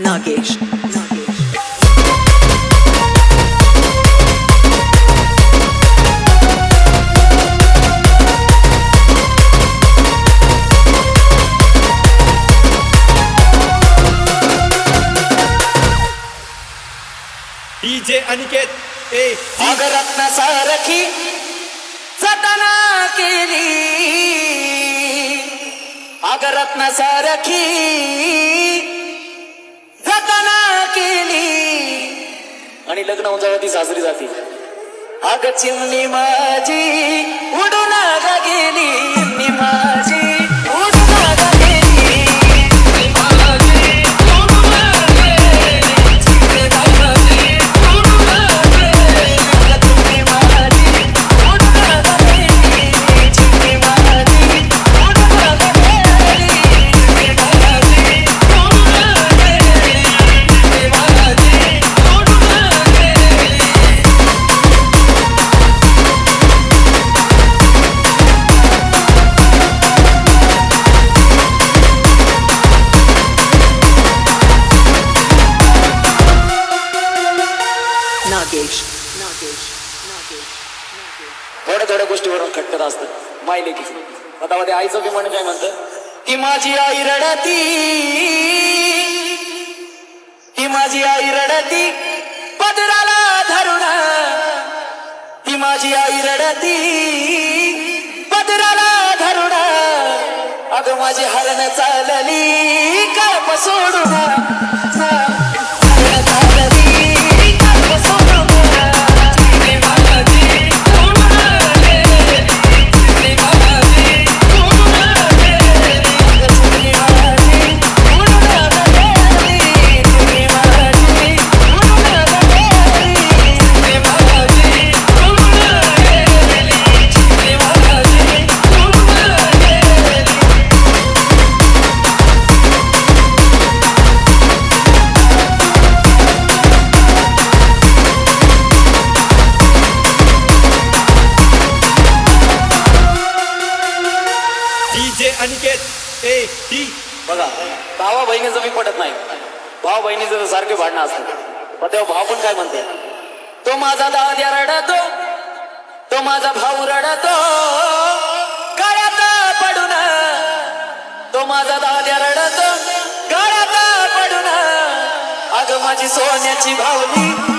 Nagesh DJ Aniket ए रत्न सारखी जतना केली रत्न सारखी जतना केली आणि लग्न होऊन जेव्हा ती सासरी जाते अग चिमणी माझी उडून गेली चिमणी माझी नागेश थोड्या गोष्टीवरून खटकत असतं मायले की आता मध्ये आईचं बी म्हण काय म्हणतं की माझी आई रडती ही माझी आई रडती पदराला धरून ही माझी आई रडती पदराला धरून अगं माझी हरण चालली काप सोडून डीजे अनिकेत ए डी बघा भावा बहिणीचं मी पटत नाही भाऊ बहिणीचं सारखे भांडणं असतं पण तेव्हा भाव पण काय म्हणते तो माझा दाद्या रडतो तो माझा भाऊ रडतो गळ्यात पडून तो माझा दाद्या रडतो गळ्यात पडून अगं माझी सोन्याची भावली